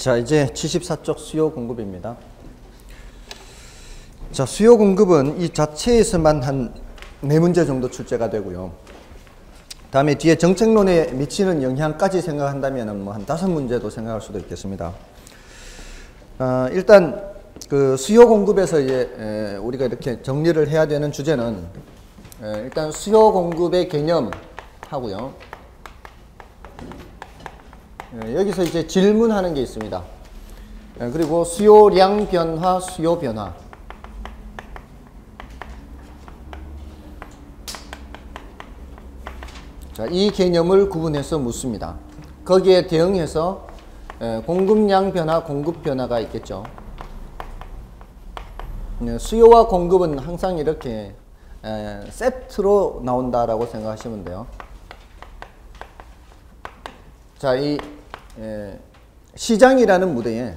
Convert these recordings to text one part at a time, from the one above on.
자, 이제 74쪽 수요 공급입니다. 자, 수요 공급은 이 자체에서만 한 4문제 정도 출제가 되고요. 다음에 뒤에 정책론에 미치는 영향까지 생각한다면 뭐 한 5문제도 생각할 수도 있겠습니다. 일단 그 수요 공급에서 이제 우리가 이렇게 정리를 해야 되는 주제는 일단 수요 공급의 개념 하고요. 여기서 이제 질문하는 게 있습니다. 그리고 수요량 변화, 수요 변화. 자, 이 개념을 구분해서 묻습니다. 거기에 대응해서 공급량 변화, 공급 변화가 있겠죠. 수요와 공급은 항상 이렇게 세트로 나온다라고 생각하시면 돼요. 자, 이 시장이라는 무대에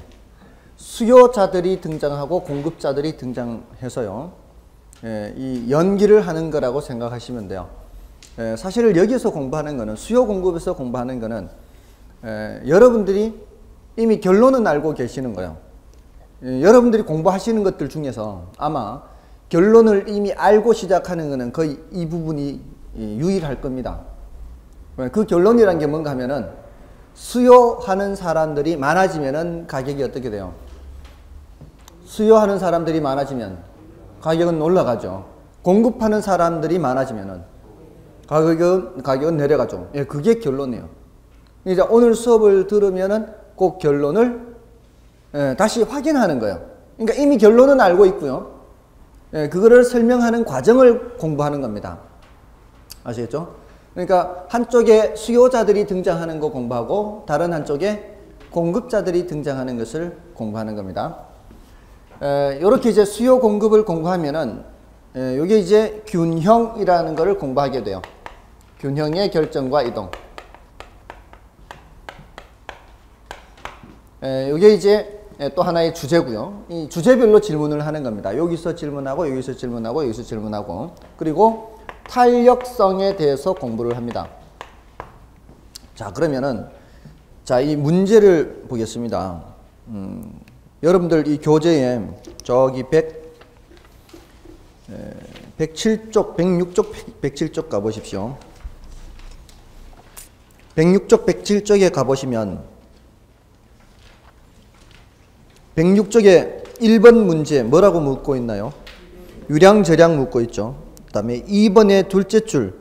수요자들이 등장하고 공급자들이 등장해서요, 이 연기를 하는 거라고 생각하시면 돼요. 사실 여기서 공부하는 거는, 수요 공급에서 공부하는 거는 여러분들이 이미 결론은 알고 계시는 거예요. 여러분들이 공부하시는 것들 중에서 아마 결론을 이미 알고 시작하는 거는 거의 이 부분이 유일할 겁니다. 그 결론이란 게 뭔가 하면은 수요하는 사람들이 많아지면은 가격이 어떻게 돼요? 수요하는 사람들이 많아지면 가격은 올라가죠. 공급하는 사람들이 많아지면은 가격은 내려가죠. 예, 그게 결론이에요. 이제 오늘 수업을 들으면은 그 결론을 다시 확인하는 거예요. 그러니까 이미 결론은 알고 있고요. 그거를 설명하는 과정을 공부하는 겁니다. 아시겠죠? 그러니까 한쪽에 수요자들이 등장하는 거 공부하고 다른 한쪽에 공급자들이 등장하는 것을 공부하는 겁니다. 이렇게 이제 수요 공급을 공부하면은 이게 이제 균형이라는 것을 공부하게 돼요. 균형의 결정과 이동. 이게 이제 또 하나의 주제고요. 이 주제별로 질문을 하는 겁니다. 여기서 질문하고 여기서 질문하고 여기서 질문하고, 그리고 탄력성에 대해서 공부를 합니다. 자, 그러면은 자, 이 문제를 보겠습니다. 여러분들 이 교재에 저기 107쪽, 106쪽, 107쪽 가보십시오. 106쪽, 107쪽에 가보시면 106쪽에 1번 문제 뭐라고 묻고 있나요? 유량, 저량 묻고 있죠. 그 다음에 2번의 둘째 줄,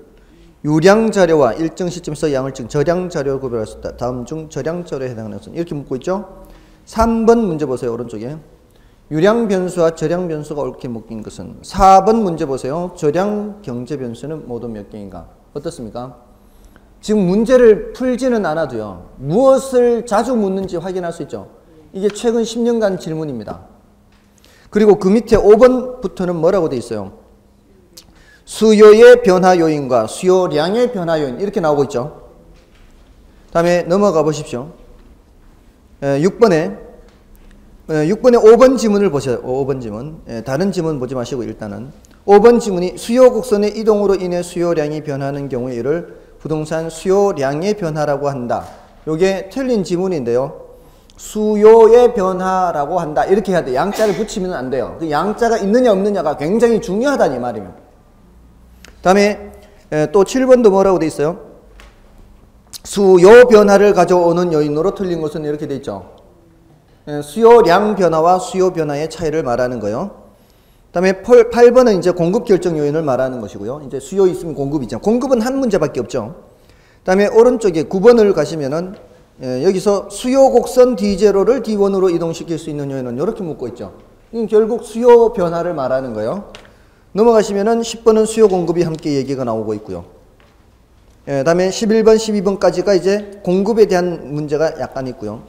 유량 자료와 일정 시점에서 양을 증 저량 자료를 구별할 수 있다. 다음 중 저량 자료에 해당하는 것은 이렇게 묻고 있죠. 3번 문제 보세요. 오른쪽에 유량 변수와 저량 변수가 옳게 묶인 것은. 4번 문제 보세요. 저량 경제 변수는 모두 몇 개인가? 어떻습니까? 지금 문제를 풀지는 않아도요, 무엇을 자주 묻는지 확인할 수 있죠. 이게 최근 10년간 질문입니다. 그리고 그 밑에 5번부터는 뭐라고 돼 있어요? 수요의 변화 요인과 수요량의 변화 요인, 이렇게 나오고 있죠. 다음에 넘어가 보십시오. 6번에 5번 지문을 보세요. 5번 지문. 다른 지문 보지 마시고 일단은 5번 지문이 수요 곡선의 이동으로 인해 수요량이 변하는 경우에 이를 부동산 수요량의 변화라고 한다. 이게 틀린 지문인데요. 수요의 변화라고 한다. 이렇게 해야 돼. 양자를 붙이면 안 돼요. 그 양자가 있느냐 없느냐가 굉장히 중요하다는 이 말이에요. 다음에 또 7번도 뭐라고 돼 있어요? 수요 변화를 가져오는 요인으로 틀린 것은 이렇게 돼 있죠. 수요량 변화와 수요 변화의 차이를 말하는 거요. 다음에 8번은 이제 공급 결정 요인을 말하는 것이고요. 이제 수요 있으면 공급이죠. 공급은 한 문제밖에 없죠. 다음에 오른쪽에 9번을 가시면은 여기서 수요 곡선 D0를 D1으로 이동시킬 수 있는 요인은 이렇게 묻고 있죠. 결국 수요 변화를 말하는 거예요. 넘어가시면은 10번은 수요 공급이 함께 얘기가 나오고 있고요. 다음에 11번, 12번까지가 이제 공급에 대한 문제가 약간 있고요.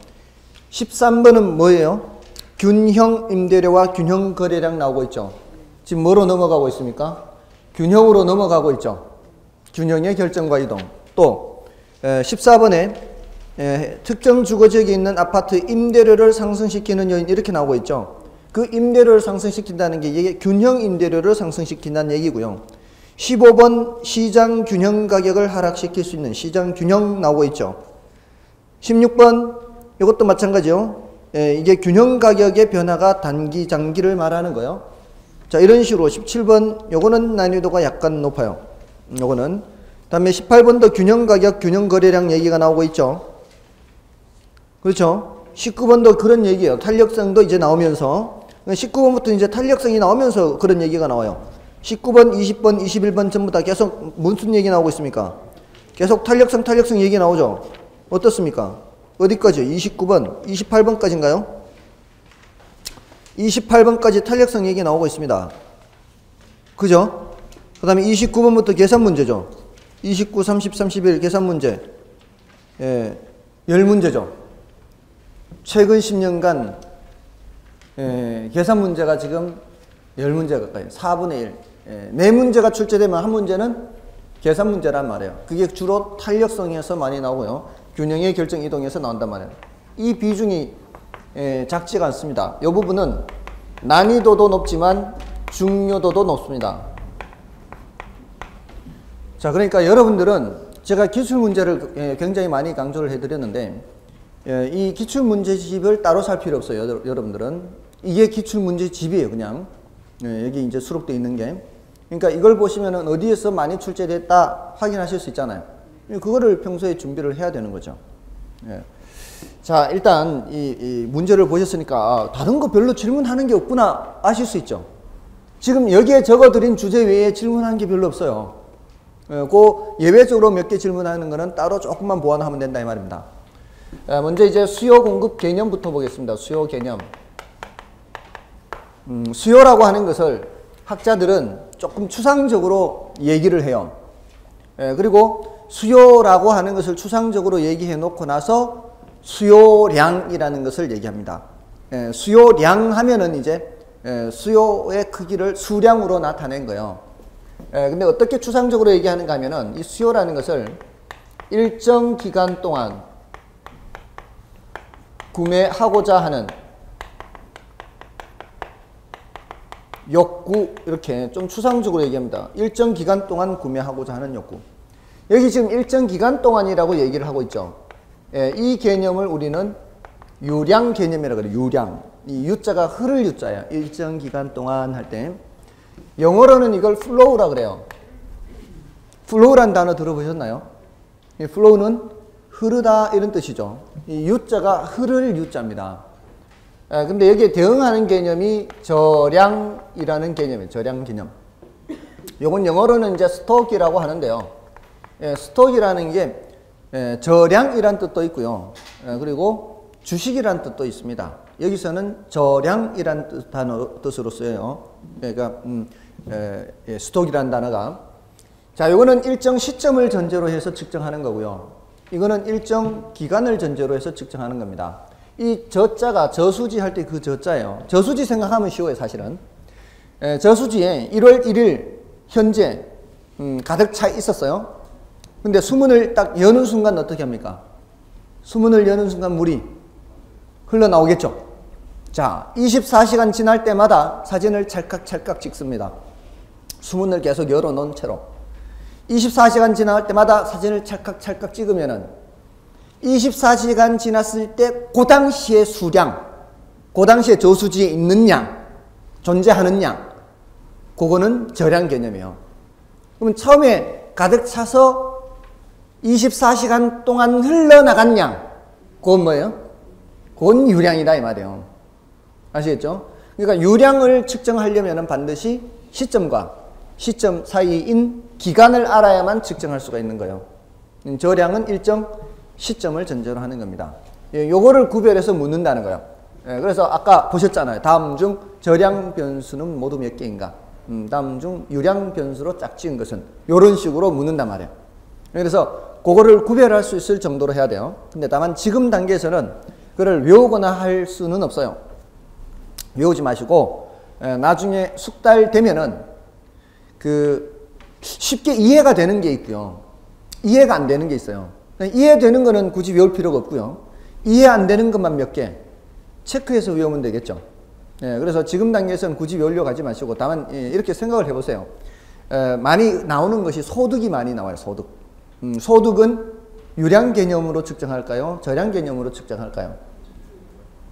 13번은 뭐예요? 균형 임대료와 균형 거래량 나오고 있죠. 지금 뭐로 넘어가고 있습니까? 균형으로 넘어가고 있죠. 균형의 결정과 이동. 또 14번에 특정 주거지역에 있는 아파트 임대료를 상승시키는 요인, 이렇게 나오고 있죠. 그 임대료를 상승시킨다는 게 이게 균형 임대료를 상승시킨다는 얘기고요. 15번 시장 균형 가격을 하락시킬 수 있는 시장 균형 나오고 있죠. 16번 이것도 마찬가지요. 이게 균형 가격의 변화가 단기, 장기를 말하는 거예요. 자, 이런 식으로 17번 요거는 난이도가 약간 높아요. 요거는. 다음에 18번도 균형 가격, 균형 거래량 얘기가 나오고 있죠. 그렇죠? 19번도 그런 얘기예요. 탄력성도 이제 나오면서 19번부터 이제 탄력성이 나오면서 그런 얘기가 나와요. 19번, 20번, 21번 전부 다 계속 무슨 얘기 나오고 있습니까? 계속 탄력성 얘기 나오죠. 어떻습니까? 어디까지? 29번, 28번까지인가요? 28번까지 탄력성 얘기 나오고 있습니다. 그죠? 그 다음에 29번부터 계산 문제죠. 29, 30, 31 계산 문제. 예, 10문제죠. 최근 10년간 계산 문제가 지금 10문제 가까이 4분의 1. 4문제가 출제되면 한 문제는 계산 문제란 말이에요. 그게 주로 탄력성에서 많이 나오고요. 균형의 결정 이동에서 나온단 말이에요. 이 비중이 작지가 않습니다. 이 부분은 난이도도 높지만 중요도도 높습니다. 자, 그러니까 여러분들은 제가 기출문제를 굉장히 많이 강조를 해드렸는데 이 기출문제집을 따로 살 필요 없어요. 여러분들은 이게 기출문제집이에요. 그냥 여기 이제 수록되어 있는 게. 그러니까 이걸 보시면은 어디에서 많이 출제됐다 확인하실 수 있잖아요. 그거를 평소에 준비를 해야 되는 거죠. 예. 자, 일단 이 문제를 보셨으니까 다른 거 별로 질문하는 게 없구나 아실 수 있죠. 지금 여기에 적어드린 주제 외에 질문하는 게 별로 없어요. 그 예외적으로 몇 개 질문하는 거는 따로 조금만 보완하면 된다 이 말입니다. 먼저 이제 수요 공급 개념부터 보겠습니다. 수요 개념. 수요라고 하는 것을 학자들은 조금 추상적으로 얘기를 해요. 그리고 수요라고 하는 것을 추상적으로 얘기해 놓고 나서 수요량이라는 것을 얘기합니다. 수요량 하면은 이제 수요의 크기를 수량으로 나타낸 거예요. 근데 어떻게 추상적으로 얘기하는가 하면은 이 수요라는 것을 일정 기간 동안 구매하고자 하는 욕구, 이렇게 좀 추상적으로 얘기합니다. 일정 기간 동안 구매하고자 하는 욕구. 여기 지금 일정 기간 동안이라고 얘기를 하고 있죠. 이 개념을 우리는 유량 개념이라고 그래요. 유량. 이 유자가 흐를 유자예요. 일정 기간 동안 할 때. 영어로는 이걸 flow라 그래요. flow란 단어 들어보셨나요? 이 flow는 흐르다 이런 뜻이죠. 이 유자가 흐를 유자입니다. 근데 여기에 대응하는 개념이 저량이라는 개념이에요. 저량 개념. 요건 영어로는 이제 스톡이라고 하는데요. 스톡이라는 게 저량이란 뜻도 있고요. 그리고 주식이란 뜻도 있습니다. 여기서는 저량이란 뜻으로 쓰여요. 그러니까 스톡이라는 단어가. 자, 요거는 일정 시점을 전제로 해서 측정하는 거고요. 이거는 일정 기간을 전제로 해서 측정하는 겁니다. 이 저자가 저수지 할 때 그 저자예요. 저수지 생각하면 쉬워요, 사실은. 저수지에 1월 1일 현재 가득 차 있었어요. 근데 수문을 딱 여는 순간 어떻게 합니까? 수문을 여는 순간 물이 흘러나오겠죠. 자, 24시간 지날 때마다 사진을 찰칵찰칵 찍습니다. 수문을 계속 열어놓은 채로. 24시간 지날 때마다 사진을 찰칵찰칵 찍으면은 24시간 지났을 때 그 당시의 수량, 그 당시에 저수지에 있는 양, 존재하는 양, 그거는 저량 개념이에요. 그러면 처음에 가득 차서 24시간 동안 흘러나간 양, 그건 뭐예요? 그건 유량이다 이 말이에요. 아시겠죠? 그러니까 유량을 측정하려면 반드시 시점과 시점 사이인 기간을 알아야만 측정할 수가 있는 거예요. 저량은 일정 시점을 전제로 하는 겁니다. 요거를 구별해서 묻는다는 거예요. 그래서 아까 보셨잖아요. 다음 중 저량 변수는 모두 몇 개인가? 다음 중 유량 변수로 짝지은 것은? 요런 식으로 묻는단 말이에요. 그래서 그거를 구별할 수 있을 정도로 해야 돼요. 근데 다만 지금 단계에서는 그걸 외우거나 할 수는 없어요. 외우지 마시고 나중에 숙달되면은 그 쉽게 이해가 되는 게 있고요. 이해가 안 되는 게 있어요. 이해되는 거는 굳이 외울 필요가 없고요. 이해 안 되는 것만 몇 개 체크해서 외우면 되겠죠. 그래서 지금 단계에서는 굳이 외우려고 하지 마시고 다만 이렇게 생각을 해보세요. 많이 나오는 것이 소득이 많이 나와요. 소득. 소득은 유량 개념으로 측정할까요? 저량 개념으로 측정할까요?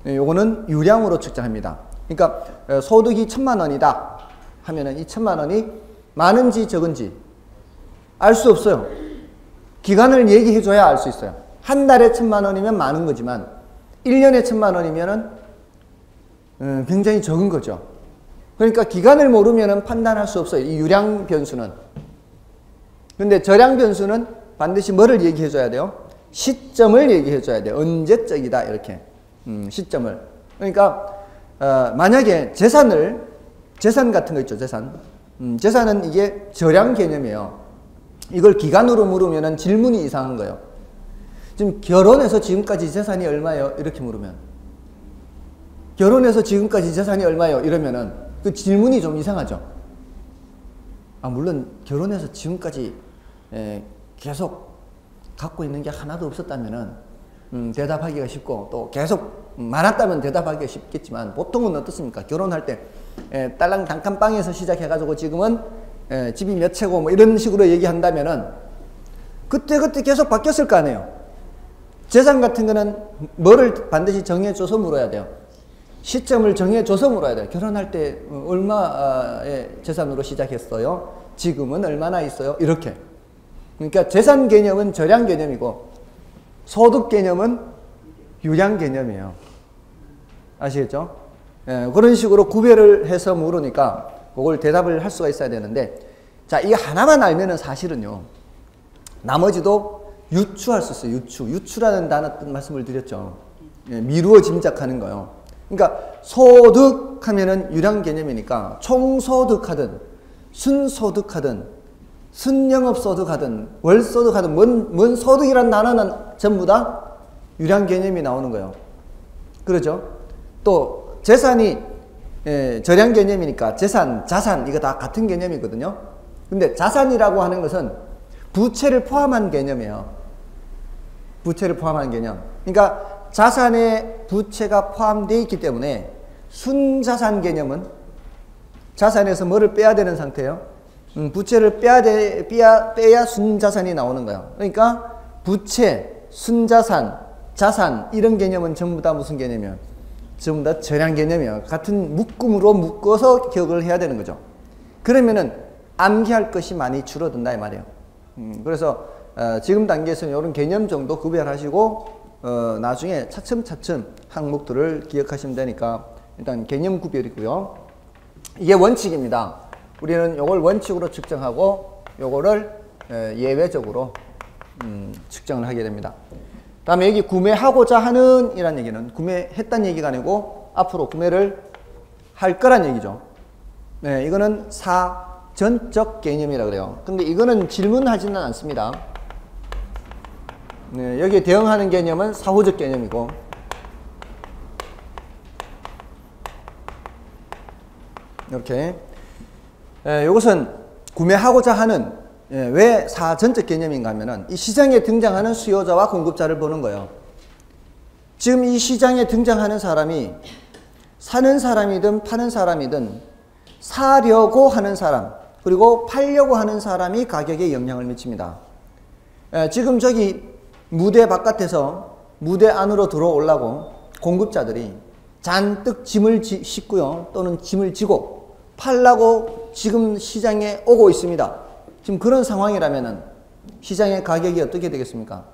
요거는 유량으로 측정합니다. 그러니까 소득이 1,000만 원이다 하면은 이 1,000만 원이 많은지 적은지 알 수 없어요. 기간을 얘기해 줘야 알 수 있어요. 한 달에 1,000만 원이면 많은 거지만 1년에 1,000만 원이면은 굉장히 적은 거죠. 그러니까 기간을 모르면은 판단할 수 없어요. 이 유량 변수는. 근데 저량 변수는 반드시 뭐를 얘기해 줘야 돼요? 시점을 얘기해 줘야 돼요. 언제적이다 이렇게. 시점을. 그러니까 만약에 재산 같은 거 있죠. 재산은 이게 저량 개념이에요. 이걸 기간으로 물으면은 질문이 이상한 거예요. 지금 결혼해서 지금까지 재산이 얼마예요? 이렇게 물으면 결혼해서 지금까지 재산이 얼마예요? 이러면은 그 질문이 좀 이상하죠. 물론 결혼해서 지금까지 계속 갖고 있는 게 하나도 없었다면은 대답하기가 쉽고 또 계속 많았다면 대답하기가 쉽겠지만 보통은 어떻습니까? 결혼할 때 딸랑 단칸방에서 시작해가지고 지금은 집이 몇 채고 뭐 이런 식으로 얘기한다면은 그때 계속 바뀌었을 거 아니에요. 재산 같은 거는 뭐를 반드시 정해줘서 물어야 돼요. 시점을 정해줘서 물어야 돼요. 결혼할 때 얼마의 재산으로 시작했어요? 지금은 얼마나 있어요? 이렇게. 그러니까 재산 개념은 저량 개념이고 소득 개념은 유량 개념이에요. 아시겠죠? 그런 식으로 구별을 해서 물으니까 그걸 대답을 할 수가 있어야 되는데, 자, 이 하나만 알면은 사실은요, 나머지도 유추할 수 있어요. 유추라는 단어 뜻 말씀을 드렸죠. 미루어 짐작하는 거요. 그러니까 소득하면은 유량 개념이니까 총소득하든 순소득하든 순영업소득하든 월소득하든 뭔 소득이란 단어는 전부 다 유량 개념이 나오는 거예요. 그렇죠? 또 재산이 저량 개념이니까 재산, 자산 이거 다 같은 개념이거든요. 근데 자산이라고 하는 것은 부채를 포함한 개념이에요. 부채를 포함한 개념. 그러니까 자산에 부채가 포함되어 있기 때문에 순자산 개념은 자산에서 뭐를 빼야 되는 상태예요? 부채를 빼야 순자산이 나오는 거예요. 그러니까 부채, 순자산, 자산 이런 개념은 전부 다 무슨 개념이에요? 전부 다 저량 개념이에요. 같은 묶음으로 묶어서 기억을 해야 되는 거죠. 그러면은 암기할 것이 많이 줄어든다 이 말이에요. 그래서 지금 단계에서는 이런 개념 정도 구별하시고 나중에 차츰차츰 항목들을 기억하시면 되니까 일단 개념 구별이고요. 이게 원칙입니다. 우리는 이걸 원칙으로 측정하고 요거를 예외적으로 측정을 하게 됩니다. 다음에 여기 구매하고자 하는 이란 얘기는 구매했다는 얘기가 아니고 앞으로 구매를 할 거란 얘기죠. 네, 이거는 사전적 개념이라고 그래요. 근데 이거는 질문하지는 않습니다. 네, 여기에 대응하는 개념은 사후적 개념이고, 이렇게 이것은 구매하고자 하는 왜 사전적 개념인가 하면은 이 시장에 등장하는 수요자와 공급자를 보는 거예요. 지금 이 시장에 등장하는 사람이 사는 사람이든 파는 사람이든 사려고 하는 사람 그리고 팔려고 하는 사람이 가격에 영향을 미칩니다. 지금 저기 무대 바깥에서 무대 안으로 들어오려고 공급자들이 잔뜩 짐을 싣고요 또는 짐을 지고 팔라고 지금 시장에 오고 있습니다. 지금 그런 상황이라면은 시장의 가격이 어떻게 되겠습니까?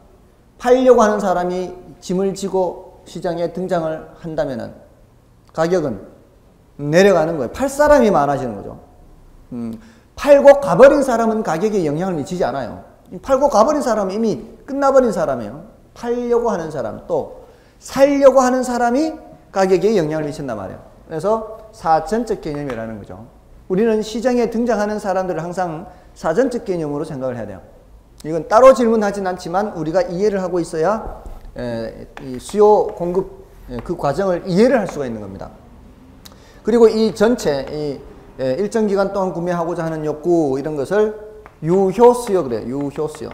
팔려고 하는 사람이 짐을 지고 시장에 등장을 한다면은 가격은 내려가는 거예요. 팔 사람이 많아지는 거죠. 팔고 가버린 사람은 가격에 영향을 미치지 않아요. 팔고 가버린 사람은 이미 끝나버린 사람이에요. 팔려고 하는 사람 또 살려고 하는 사람이 가격에 영향을 미친단 말이에요. 그래서 사전적 개념이라는 거죠. 우리는 시장에 등장하는 사람들을 항상 사전적 개념으로 생각을 해야 돼요. 이건 따로 질문하진 않지만 우리가 이해를 하고 있어야 이 수요 공급 그 과정을 이해를 할 수가 있는 겁니다. 그리고 이 전체 일정 기간 동안 구매하고자 하는 욕구 이런 것을 유효수요 그래요. 유효수요.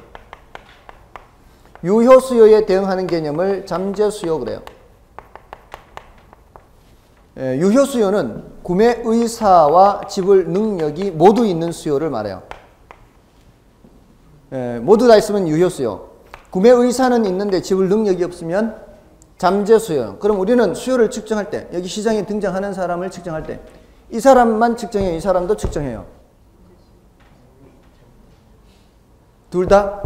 유효수요에 대응하는 개념을 잠재수요 그래요. 유효수요는 구매 의사와 지불 능력이 모두 있는 수요를 말해요. 모두 다 있으면 유효수요. 구매 의사는 있는데 지불 능력이 없으면 잠재 수요. 그럼 우리는 수요를 측정할 때, 여기 시장에 등장하는 사람을 측정할 때, 이 사람만 측정해요? 이 사람도 측정해요? 둘 다?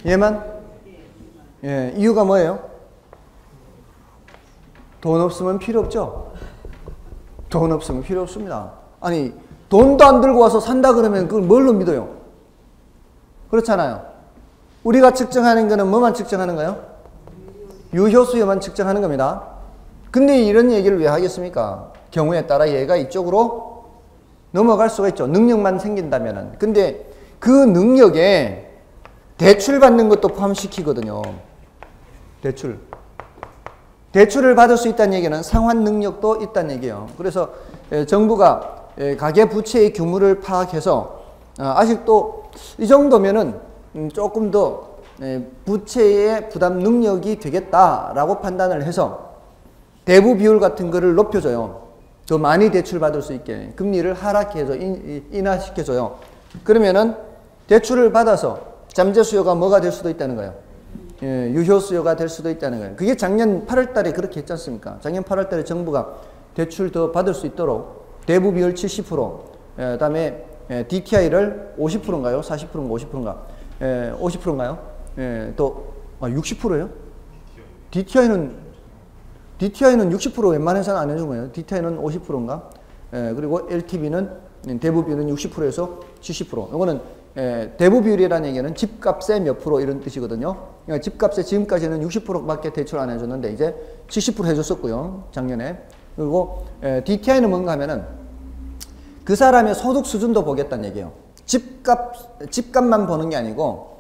얘만? 예, 이유가 뭐예요? 돈 없으면 필요 없죠? 돈 없으면 필요 없습니다. 아니, 돈도 안 들고 와서 산다 그러면 그걸 뭘로 믿어요? 그렇잖아요. 우리가 측정하는 거는 뭐만 측정하는 거예요? 유효수요만 측정하는 겁니다. 근데 이런 얘기를 왜 하겠습니까? 경우에 따라 얘가 이쪽으로 넘어갈 수가 있죠. 능력만 생긴다면은. 근데 그 능력에 대출 받는 것도 포함시키거든요. 대출을 받을 수 있다는 얘기는 상환 능력도 있다는 얘기예요. 그래서 정부가 가계 부채의 규모를 파악해서 아직도 이 정도면은 조금 더 부채의 부담 능력이 되겠다라고 판단을 해서 대부 비율 같은 거를 높여줘요. 더 많이 대출 받을 수 있게 금리를 하락해서 인하시켜줘요. 그러면은 대출을 받아서 잠재 수요가 뭐가 될 수도 있다는 거예요. 유효 수요가 될 수도 있다는 거예요. 그게 작년 8월 달에 그렇게 했지 않습니까? 작년 8월 달에 정부가 대출 더 받을 수 있도록 대부 비율 70%, 그다음에 DTI를 50%인가요? 40%인가 50%인가? 50%인가요? 또 60%예요? DTI는 60% 웬만해서는 안 해준 거예요. DTI는 50%인가? 그리고 LTV는 대부 비율은 60%에서 70%. 이거는 대부 비율이라는 얘기는 집값의 몇 프로 이런 뜻이거든요. 그러니까 집값의 지금까지는 60%밖에 대출 안 해줬는데 이제 70% 해줬었고요. 작년에. 그리고 DTI는 뭔가 하면은 그 사람의 소득 수준도 보겠다는 얘기예요. 집값만 보는 게 아니고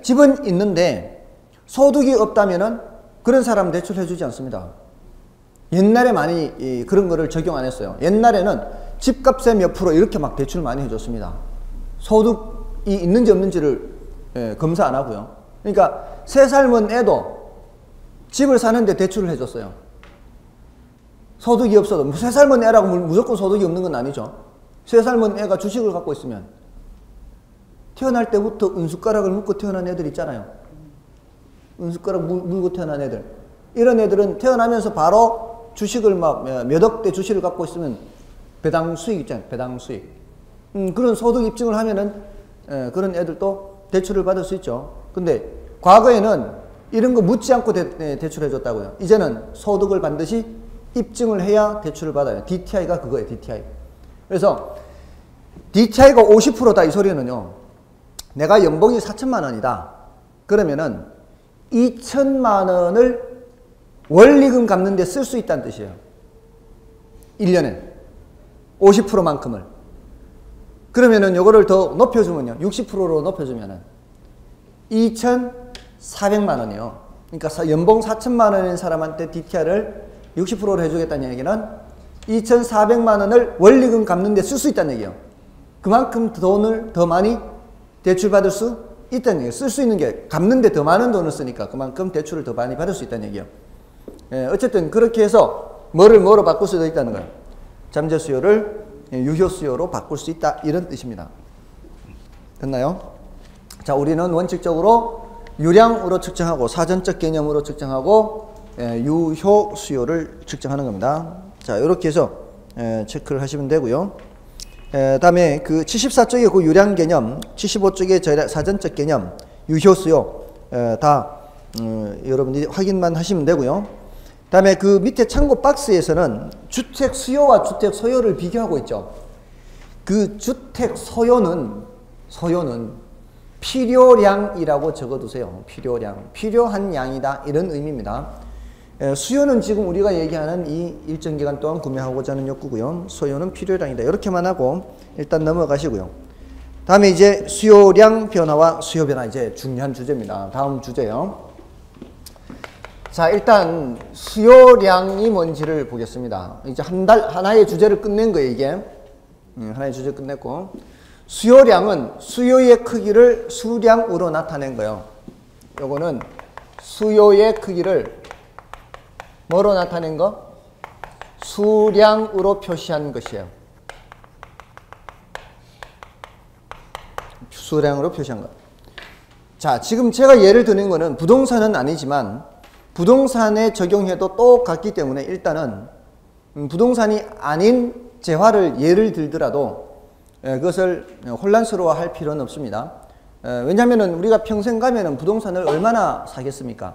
집은 있는데 소득이 없다면은 그런 사람 대출해주지 않습니다. 옛날에 많이 그런 거를 적용 안 했어요. 옛날에는 집값의 몇 프로 이렇게 막 대출 많이 해줬습니다. 소득이 있는지 없는지를 검사 안 하고요. 그러니까 3살만 애도 집을 사는데 대출을 해줬어요. 소득이 없어도 3살만 애라고 무조건 소득이 없는 건 아니죠. 3살만 애가 주식을 갖고 있으면 태어날 때부터 은숟가락을 묶고 태어난 애들 있잖아요. 은숟가락 물고 태어난 애들. 이런 애들은 태어나면서 바로 주식을 막 몇 억대 주식을 갖고 있으면 배당 수익 있잖아요. 배당 수익. 그런 소득 입증을 하면은 그런 애들도 대출을 받을 수 있죠. 근데 과거에는 이런 거 묻지 않고 대출해 줬다고요. 이제는 소득을 반드시 입증을 해야 대출을 받아요. DTI가 그거예요. DTI. 그래서 DTI가 50%다 이 소리는요. 내가 연봉이 4천만 원이다. 그러면은 2천만 원을 원리금 갚는 데 쓸 수 있다는 뜻이에요. 1년에 50%만큼을. 그러면은 요거를 더 높여주면요. 60%로 높여주면은 2,400만 원이요. 그러니까 연봉 4천만 원인 사람한테 DTI를 60%로 해주겠다는 얘기는 2,400만 원을 원리금 갚는 데 쓸 수 있다는 얘기예요. 그만큼 돈을 더 많이 대출받을 수 있다는 얘기예요. 쓸 수 있는 게 갚는 데 더 많은 돈을 쓰니까 그만큼 대출을 더 많이 받을 수 있다는 얘기예요. 어쨌든 그렇게 해서 뭐로 바꿀 수도 있다는 거예요. 잠재 수요를 유효 수요로 바꿀 수 있다 이런 뜻입니다. 됐나요? 자, 우리는 원칙적으로 유량으로 측정하고 사전적 개념으로 측정하고 유효 수요를 측정하는 겁니다. 자, 이렇게 해서 체크를 하시면 되고요. 다음에 그 74쪽의 그 유량 개념, 75쪽의 사전적 개념, 유효 수요 다 여러분들이 확인만 하시면 되고요. 다음에 그 밑에 참고 박스에서는 주택 수요와 주택 소요를 비교하고 있죠. 그 주택 소요는 필요량이라고 적어두세요. 필요량. 필요한 양이다. 이런 의미입니다. 수요는 지금 우리가 얘기하는 이 일정 기간 동안 구매하고자 하는 욕구고요. 소요는 필요량이다. 이렇게만 하고 일단 넘어가시고요. 다음에 이제 수요량 변화와 수요 변화 이제 중요한 주제입니다. 다음 주제요. 자, 일단 수요량이 뭔지를 보겠습니다. 이제 하나의 주제를 끝낸 거예요, 이게. 하나의 주제 끝냈고. 수요량은 수요의 크기를 수량으로 나타낸 거예요. 요거는 수요의 크기를 뭐로 나타낸 거? 수량으로 표시한 것이에요. 수량으로 표시한 거. 자, 지금 제가 예를 드는 거는 부동산은 아니지만 부동산에 적용해도 똑같기 때문에 일단은 부동산이 아닌 재화를 예를 들더라도 그것을 혼란스러워할 필요는 없습니다. 왜냐하면 우리가 평생 가면은 부동산을 얼마나 사겠습니까?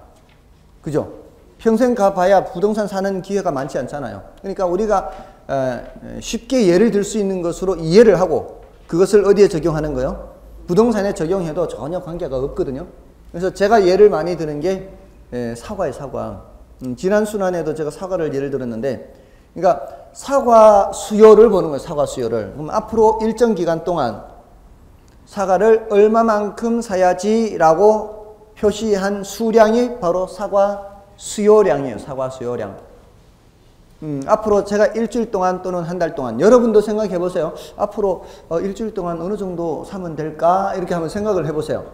그죠? 평생 가봐야 부동산 사는 기회가 많지 않잖아요. 그러니까 우리가 쉽게 예를 들 수 있는 것으로 이해를 하고 그것을 어디에 적용하는 거요? 부동산에 적용해도 전혀 관계가 없거든요. 그래서 제가 예를 많이 드는 게 사과예요, 사과. 지난 순환에도 제가 사과를 예를 들었는데, 그러니까 사과 수요를 보는 거예요, 사과 수요를. 그럼 앞으로 일정 기간 동안 사과를 얼마만큼 사야지라고 표시한 수량이 바로 사과 수요량이에요, 사과 수요량. 앞으로 제가 일주일 동안 또는 한 달 동안, 여러분도 생각해 보세요. 앞으로 일주일 동안 어느 정도 사면 될까? 이렇게 한번 생각을 해 보세요.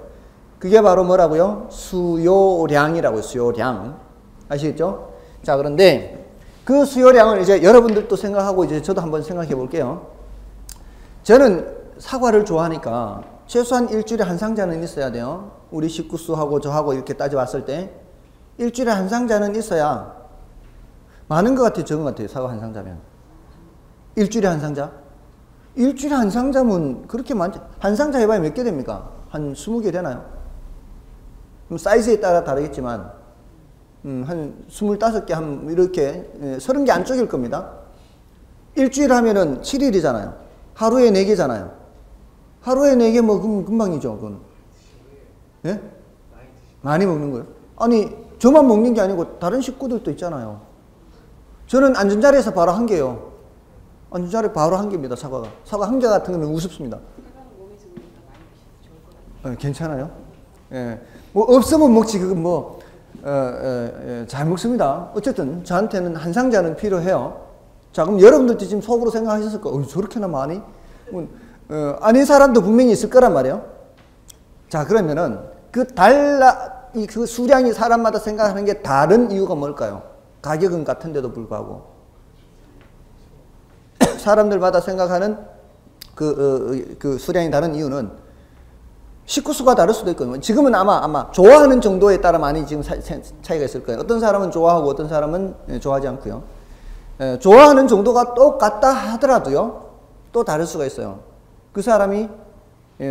그게 바로 뭐라고요? 수요량이라고요, 수요량. 아시겠죠? 자, 그런데 그 수요량을 이제 여러분들도 생각하고 이제 저도 한번 생각해 볼게요. 저는 사과를 좋아하니까 최소한 일주일에 한 상자는 있어야 돼요. 우리 식구수하고 저하고 이렇게 따져봤을 때 일주일에 한 상자는 있어야 많은 것 같아요, 적은 것 같아요, 사과 한 상자면. 일주일에 한 상자? 일주일에 한 상자면 그렇게 많지. 한 상자 해봐야 몇 개 됩니까? 한 20개 되나요? 그럼 사이즈에 따라 다르겠지만 한 25개 한 이렇게 30개 안쪽일 겁니다. 일주일 하면은 7일이잖아요. 하루에 4개잖아요. 하루에 4개 뭐 금방이죠, 그건. 예? 많이 먹는 거예요? 아니, 저만 먹는 게 아니고 다른 식구들도 있잖아요. 저는 앉은 자리에서 바로 한 개요. 앉은 자리에 바로 한 개입니다, 사과가. 사과 한 개 같은 거는 우습습니다. 괜찮아요? 예. 뭐 없으면 먹지, 그건 뭐 잘 먹습니다. 어쨌든 저한테는 한 상자는 필요해요. 자, 그럼 여러분들도 지금 속으로 생각하셨을 거예요. 저렇게나 많이? 아닌 사람도 분명히 있을 거란 말이에요. 자, 그러면은 그 수량이 사람마다 생각하는 게 다른 이유가 뭘까요? 가격은 같은데도 불구하고 사람들마다 생각하는 그 수량이 다른 이유는 식구수가 다를 수도 있거든요. 지금은 아마 좋아하는 정도에 따라 많이 지금 차이가 있을 거예요. 어떤 사람은 좋아하고 어떤 사람은 좋아하지 않고요. 좋아하는 정도가 똑같다 하더라도요, 또 다를 수가 있어요. 그 사람이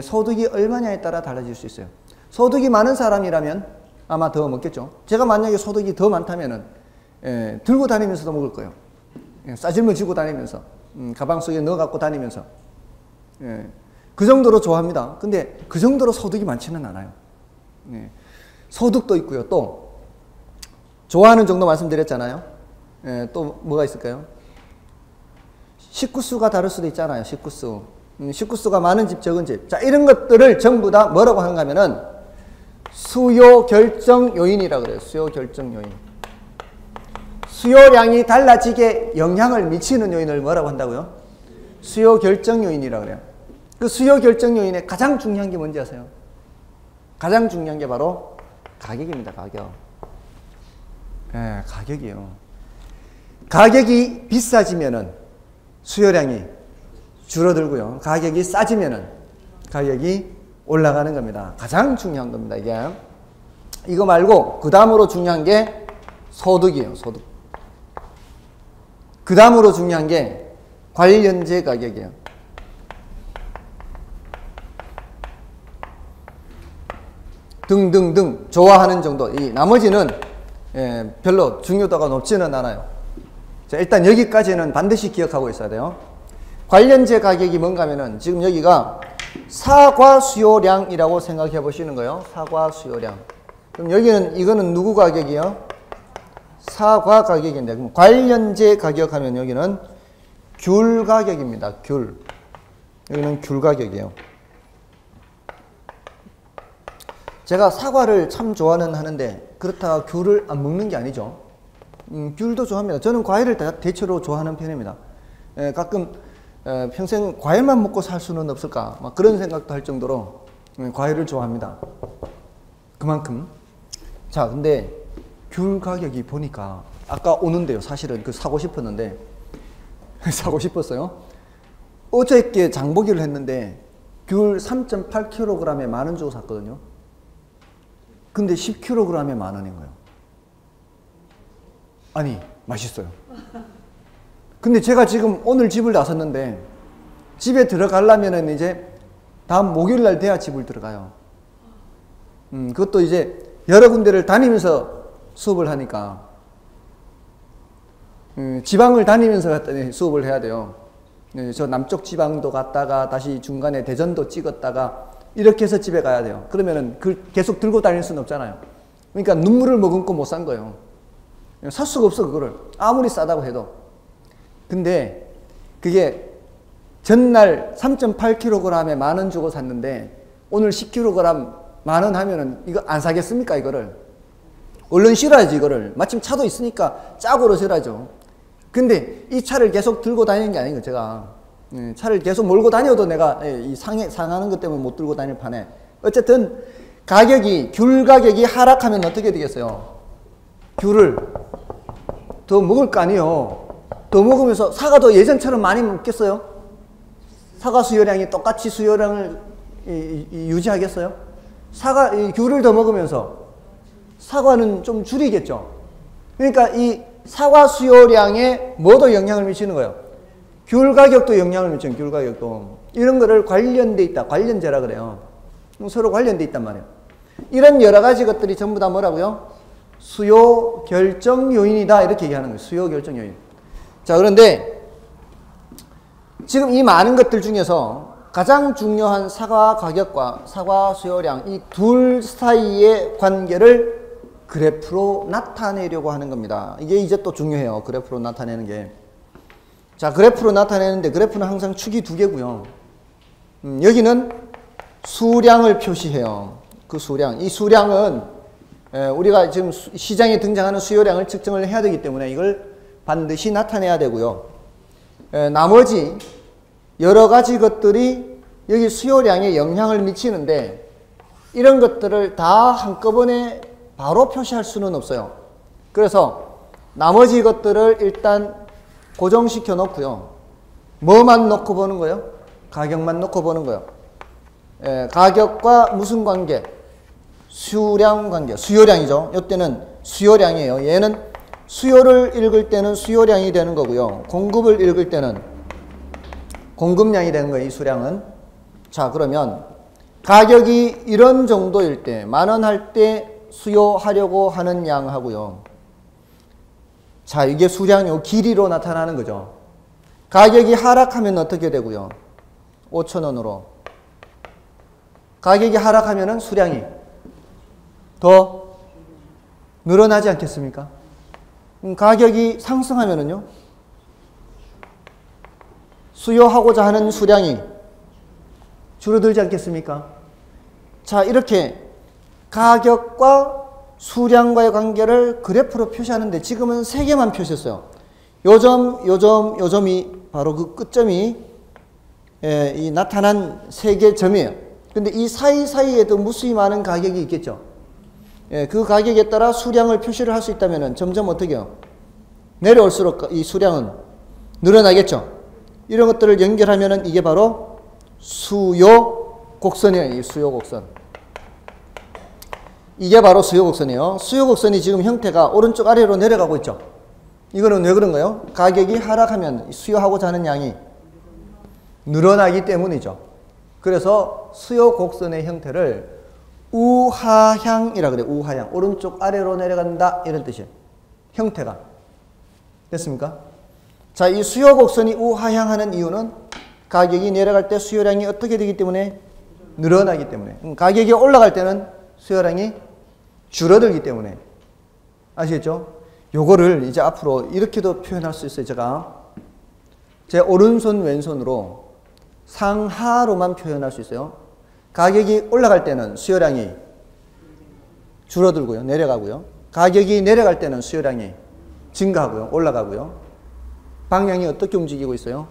소득이 얼마냐에 따라 달라질 수 있어요. 소득이 많은 사람이라면 아마 더 먹겠죠. 제가 만약에 소득이 더 많다면은 들고 다니면서도 먹을 거예요. 싸질물 쥐고 다니면서, 가방 속에 넣어 갖고 다니면서. 그 정도로 좋아합니다. 근데 그 정도로 소득이 많지는 않아요. 소득도 있고요. 또 좋아하는 정도 말씀드렸잖아요. 또 뭐가 있을까요? 식구수가 다를 수도 있잖아요. 식구수. 식구수가 많은 집, 적은 집. 자, 이런 것들을 전부 다 뭐라고 하는가 하면은 수요 결정 요인이라고 그래요. 수요 결정 요인. 수요량이 달라지게 영향을 미치는 요인을 뭐라고 한다고요? 수요 결정 요인이라고 그래요. 그 수요 결정 요인의 가장 중요한 게 뭔지 아세요? 가장 중요한 게 바로 가격입니다. 가격. 가격이에요. 가격이 비싸지면은 수요량이 줄어들고요. 가격이 싸지면은 가격이 올라가는 겁니다. 가장 중요한 겁니다, 이게. 이거 말고 그 다음으로 중요한 게 소득이에요, 소득. 그 다음으로 중요한 게 관련재 가격이에요. 등등등 좋아하는 정도. 이 나머지는 별로 중요도가 높지는 않아요. 자, 일단 여기까지는 반드시 기억하고 있어야 돼요. 관련재 가격이 뭔가 하면은 지금 여기가 사과 수요량이라고 생각해 보시는 거예요. 사과 수요량. 그럼 여기는 이거는 누구 가격이요? 사과 가격인데, 그럼 관련재 가격 하면 여기는 귤 가격입니다. 귤. 여기는 귤 가격이에요. 제가 사과를 참 좋아는 하는데 그렇다가 귤을 안 먹는 게 아니죠. 귤도 좋아합니다. 저는 과일을 대체로 좋아하는 편입니다. 가끔 평생 과일만 먹고 살 수는 없을까 막 그런 생각도 할 정도로 과일을 좋아합니다. 그만큼. 자, 근데 귤 가격이 보니까 아까 오는데요. 사실은 그 사고 싶었는데 사고 싶었어요. 어저께 장보기를 했는데 귤 3.8kg에 10,000원 주고 샀거든요. 근데 10kg에 10,000원인 거예요. 아니, 맛있어요. 근데 제가 지금 오늘 집을 나섰는데 집에 들어가려면은 이제 다음 목요일 날 돼야 집을 들어가요. 그것도 이제 여러 군데를 다니면서 수업을 하니까 지방을 다니면서 수업을 해야 돼요. 저 남쪽 지방도 갔다가 다시 중간에 대전도 찍었다가 이렇게 해서 집에 가야 돼요. 그러면은 계속 들고 다닐 수는 없잖아요. 그러니까 눈물을 머금고 못 산 거예요. 살 수가 없어, 그거를. 아무리 싸다고 해도. 근데 그게 전날 3.8kg에 10,000원 주고 샀는데 오늘 10kg 10,000원 하면은 이거 안 사겠습니까, 이거를? 얼른 실어야지, 이거를. 마침 차도 있으니까 짝으로 실어야죠. 근데 이 차를 계속 들고 다니는 게 아니고 제가 차를 계속 몰고 다녀도 내가 이 상하는 것 때문에 못 들고 다닐 판에 어쨌든 귤 가격이 하락하면 어떻게 되겠어요? 귤을 더 먹을 거 아니에요. 더 먹으면서 사과도 예전처럼 많이 먹겠어요? 사과 수요량이 똑같이 수요량을 유지하겠어요? 귤을 더 먹으면서 사과는 좀 줄이겠죠. 그러니까 이 사과 수요량에 뭐도 영향을 미치는 거예요. 귤 가격도 영향을 미쳐요. 귤 가격도. 이런 거를 관련돼 있다. 관련제라 그래요. 서로 관련돼 있단 말이에요. 이런 여러 가지 것들이 전부 다 뭐라고요? 수요 결정 요인이다. 이렇게 얘기하는 거예요. 수요 결정 요인. 자, 그런데 지금 이 많은 것들 중에서 가장 중요한 사과 가격과 사과 수요량 이 둘 사이의 관계를 그래프로 나타내려고 하는 겁니다. 이게 이제 또 중요해요. 그래프로 나타내는 게. 자, 그래프로 나타내는데 그래프는 항상 축이 두 개고요. 여기는 수량을 표시해요. 그 수량. 이 수량은 우리가 지금 시장에 등장하는 수요량을 측정을 해야 되기 때문에 이걸 반드시 나타내야 되고요. 나머지 여러 가지 것들이 여기 수요량에 영향을 미치는데 이런 것들을 다 한꺼번에 바로 표시할 수는 없어요. 그래서 나머지 것들을 일단 고정시켜 놓고요. 뭐만 놓고 보는 거예요? 가격만 놓고 보는 거예요. 가격과 무슨 관계? 수량 관계. 수요량이죠. 이때는 수요량이에요. 얘는 수요를 읽을 때는 수요량이 되는 거고요. 공급을 읽을 때는 공급량이 되는 거예요. 이 수량은. 자, 그러면 가격이 이런 정도일 때 10,000원 할 때 수요하려고 하는 양하고요. 자, 이게 수량요 길이로 나타나는 거죠. 가격이 하락하면 어떻게 되고요? 5,000원으로. 가격이 하락하면은 수량이 더 늘어나지 않겠습니까? 가격이 상승하면은요? 수요하고자 하는 수량이 줄어들지 않겠습니까? 자, 이렇게 가격과 수량과의 관계를 그래프로 표시하는데 지금은 3개만 표시했어요. 요점이 바로 그 끝점이 이 나타난 3개 점이에요. 근데 이 사이사이에도 무수히 많은 가격이 있겠죠. 그 가격에 따라 수량을 표시를 할 수 있다면 점점 어떻게 해요? 내려올수록 이 수량은 늘어나겠죠. 이런 것들을 연결하면 이게 바로 수요 곡선이에요. 이 수요 곡선. 이게 바로 수요 곡선이에요. 수요 곡선이 지금 형태가 오른쪽 아래로 내려가고 있죠. 이거는 왜 그런가요? 가격이 하락하면 수요하고자 하는 양이 늘어나기 때문이죠. 그래서 수요 곡선의 형태를 우하향이라 그래요. 우하향. 오른쪽 아래로 내려간다. 이런 뜻이에요. 형태가. 됐습니까? 자, 이 수요 곡선이 우하향하는 이유는 가격이 내려갈 때 수요량이 어떻게 되기 때문에? 늘어나기 때문에. 가격이 올라갈 때는 수요량이 줄어들기 때문에. 아시겠죠? 요거를 이제 앞으로 이렇게도 표현할 수 있어요. 제 오른손 왼손으로 상하로만 표현할 수 있어요. 가격이 올라갈 때는 수요량이 줄어들고요. 내려가고요. 가격이 내려갈 때는 수요량이 증가하고요. 올라가고요. 방향이 어떻게 움직이고 있어요?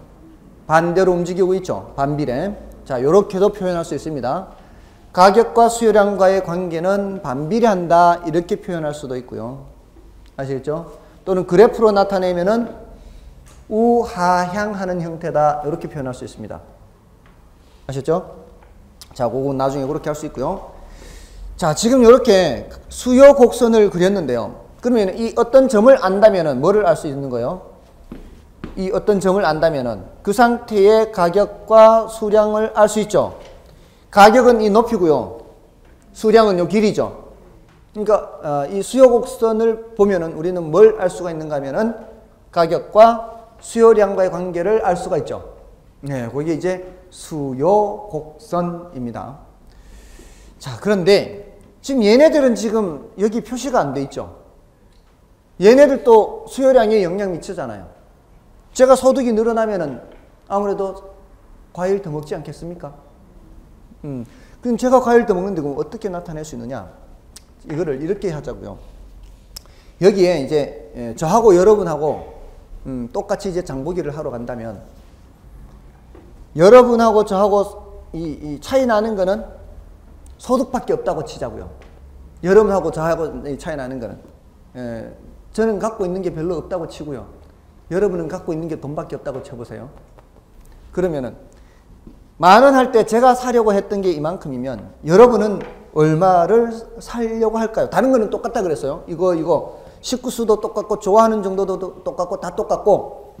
반대로 움직이고 있죠. 반비례. 자, 요렇게도 표현할 수 있습니다. 가격과 수요량과의 관계는 반비례한다. 이렇게 표현할 수도 있고요. 아시겠죠? 또는 그래프로 나타내면은 우하향하는 형태다. 이렇게 표현할 수 있습니다. 아셨죠? 자, 그건 나중에 그렇게 할 수 있고요. 자, 지금 이렇게 수요 곡선을 그렸는데요. 그러면 이 어떤 점을 안다면은 뭐를 알 수 있는 거예요? 이 어떤 점을 안다면은 그 상태의 가격과 수량을 알 수 있죠. 가격은 이 높이고요. 수량은 요 길이죠. 그러니까 이 수요 곡선을 보면은 우리는 뭘 알 수가 있는가 하면은 가격과 수요량과의 관계를 알 수가 있죠. 네, 그게 이제 수요 곡선입니다. 자, 그런데 지금 얘네들은 지금 여기 표시가 안 돼 있죠. 얘네들도 수요량에 영향 미치잖아요. 제가 소득이 늘어나면은 아무래도 과일 더 먹지 않겠습니까? 그럼 제가 과일 더 먹는데 그럼 어떻게 나타낼 수 있느냐? 이거를 이렇게 하자고요. 여기에 이제 저하고 여러분하고 똑같이 이제 장보기를 하러 간다면 여러분하고 저하고 이 차이 나는 거는 소득밖에 없다고 치자고요. 여러분하고 저하고 차이 나는 거는 저는 갖고 있는 게 별로 없다고 치고요. 여러분은 갖고 있는 게 돈밖에 없다고 쳐보세요. 그러면은 10,000원 할 때 제가 사려고 했던 게 이만큼이면 여러분은 얼마를 사려고 할까요? 다른 거는 똑같다 그랬어요. 이거 식구수도 똑같고 좋아하는 정도도 똑같고 다 똑같고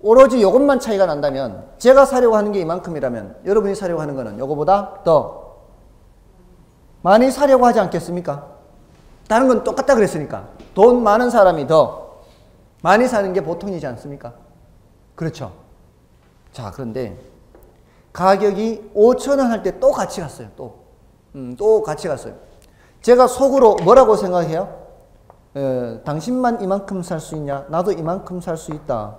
오로지 이것만 차이가 난다면 제가 사려고 하는 게 이만큼이라면 여러분이 사려고 하는 거는 이거보다 더 많이 사려고 하지 않겠습니까? 다른 건 똑같다 그랬으니까 돈 많은 사람이 더 많이 사는 게 보통이지 않습니까? 그렇죠. 자, 그런데 가격이 5,000원 할 때 또 같이 갔어요. 또 같이 갔어요. 제가 속으로 뭐라고 생각해요? 당신만 이만큼 살 수 있냐? 나도 이만큼 살 수 있다.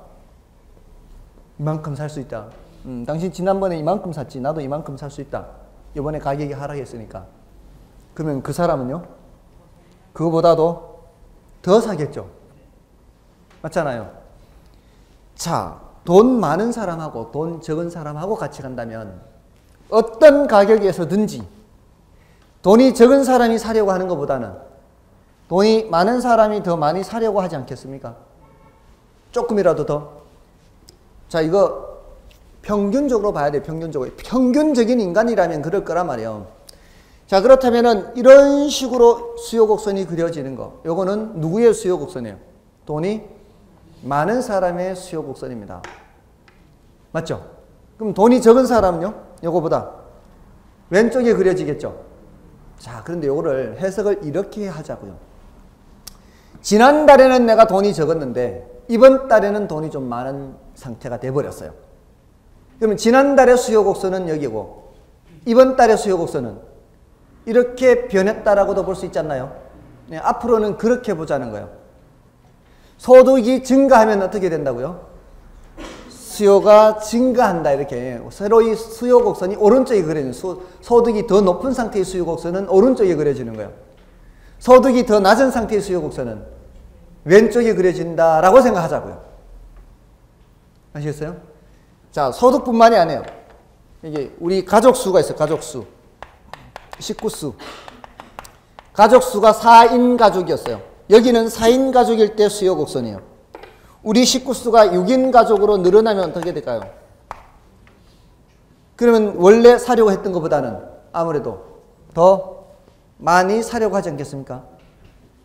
이만큼 살 수 있다. 당신 지난번에 이만큼 샀지. 나도 이만큼 살 수 있다. 이번에 가격이 하락했으니까. 그러면 그 사람은요? 그거보다도 더 사겠죠. 맞잖아요. 자, 돈 많은 사람하고 돈 적은 사람하고 같이 간다면 어떤 가격에서든지 돈이 적은 사람이 사려고 하는 것보다는 돈이 많은 사람이 더 많이 사려고 하지 않겠습니까? 조금이라도 더. 자, 이거 평균적으로 봐야 돼요. 평균적으로. 평균적인 인간이라면 그럴 거란 말이에요. 자, 그렇다면은 이런 식으로 수요곡선이 그려지는 거. 요거는 누구의 수요곡선이에요? 돈이 많은 사람의 수요곡선입니다. 맞죠? 그럼 돈이 적은 사람은요? 요거보다 왼쪽에 그려지겠죠? 자, 그런데 요거를 해석을 이렇게 하자고요. 지난달에는 내가 돈이 적었는데 이번 달에는 돈이 좀 많은 상태가 돼버렸어요. 그러면 지난달의 수요곡선은 여기고 이번 달의 수요곡선은 이렇게 변했다라고도 볼 수 있지 않나요? 네, 앞으로는 그렇게 보자는 거예요. 소득이 증가하면 어떻게 된다고요? 수요가 증가한다. 이렇게 새로이 수요곡선이 오른쪽에 그려지는 소득이 더 높은 상태의 수요곡선은 오른쪽에 그려지는 거예요. 소득이 더 낮은 상태의 수요곡선은 왼쪽에 그려진다라고 생각하자고요. 아시겠어요? 자, 소득뿐만이 아니에요. 이게 우리 가족수가 있어요. 가족수. 식구수. 가족수가 4인 가족이었어요. 여기는 4인 가족일 때 수요곡선이에요. 우리 식구수가 6인 가족으로 늘어나면 어떻게 될까요? 그러면 원래 사려고 했던 것보다는 아무래도 더 많이 사려고 하지 않겠습니까?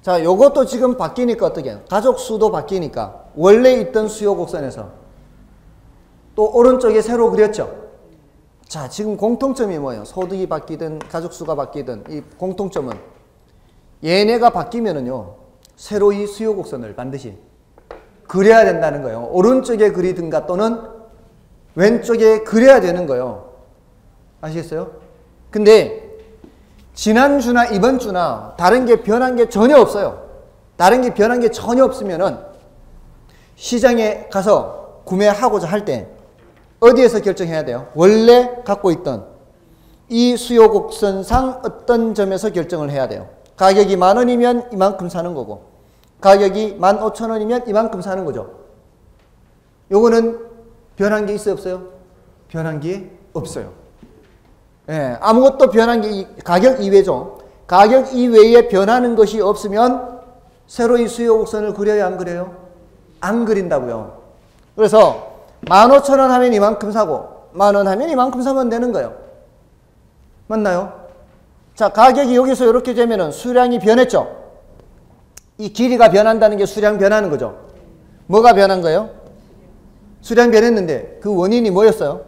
자, 요것도 지금 바뀌니까 어떻게 해요? 가족수도 바뀌니까 원래 있던 수요곡선에서 또 오른쪽에 새로 그렸죠? 자, 지금 공통점이 뭐예요? 소득이 바뀌든 가족수가 바뀌든 이 공통점은 얘네가 바뀌면은요, 새로 이 수요곡선을 반드시 그려야 된다는 거예요. 오른쪽에 그리든가 또는 왼쪽에 그려야 되는 거예요. 아시겠어요? 근데 지난주나 이번 주나 다른 게 변한 게 전혀 없어요. 다른 게 변한 게 전혀 없으면은 시장에 가서 구매하고자 할 때 어디에서 결정해야 돼요? 원래 갖고 있던 이 수요곡선상 어떤 점에서 결정을 해야 돼요. 가격이 10,000원이면 이만큼 사는 거고 가격이 15,000원이면 이만큼 사는 거죠. 요거는 변한 게 있어요? 없어요? 변한 게 없어요. 예, 아무것도 변한 게 가격 이외죠. 가격 이외에 변하는 것이 없으면 새로 이 수요곡선을 그려야 안 그려요? 안 그린다고요. 그래서 15,000원 하면 이만큼 사고 10,000원 하면 이만큼 사면 되는 거예요. 맞나요? 자, 가격이 여기서 이렇게 되면은 수량이 변했죠. 이 길이가 변한다는 게 수량 변하는 거죠. 뭐가 변한 거예요? 수량 변했는데 그 원인이 뭐였어요?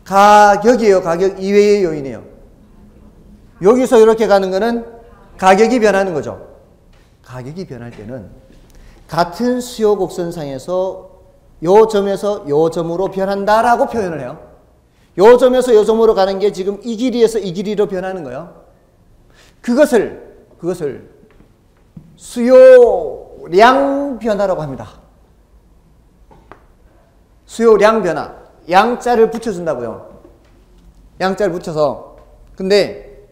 가격이에요. 가격 이외의 요인이에요. 여기서 이렇게 가는 거는 가격이 변하는 거죠. 가격이 변할 때는 같은 수요 곡선상에서 요 점에서 요 점으로 변한다라고 표현을 해요. 요 점에서 요 점으로 가는 게 지금 이 길이에서 이 길이로 변하는 거예요. 그것을 수요량 변화라고 합니다. 수요량 변화. 양자를 붙여준다고요. 양자를 붙여서. 근데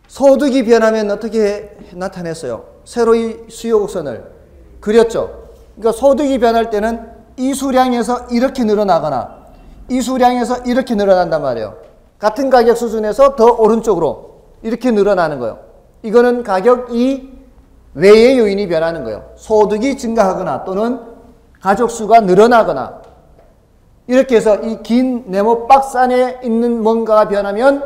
소득이 변하면 어떻게 나타냈어요? 세로의 수요 곡선을 그렸죠. 그러니까 소득이 변할 때는 이 수량에서 이렇게 늘어나거나 이 수량에서 이렇게 늘어난단 말이에요. 같은 가격 수준에서 더 오른쪽으로 이렇게 늘어나는 거예요. 이거는 가격이 외의 요인이 변하는 거예요. 소득이 증가하거나 또는 가족수가 늘어나거나 이렇게 해서 이 긴 네모 박스 안에 있는 뭔가가 변하면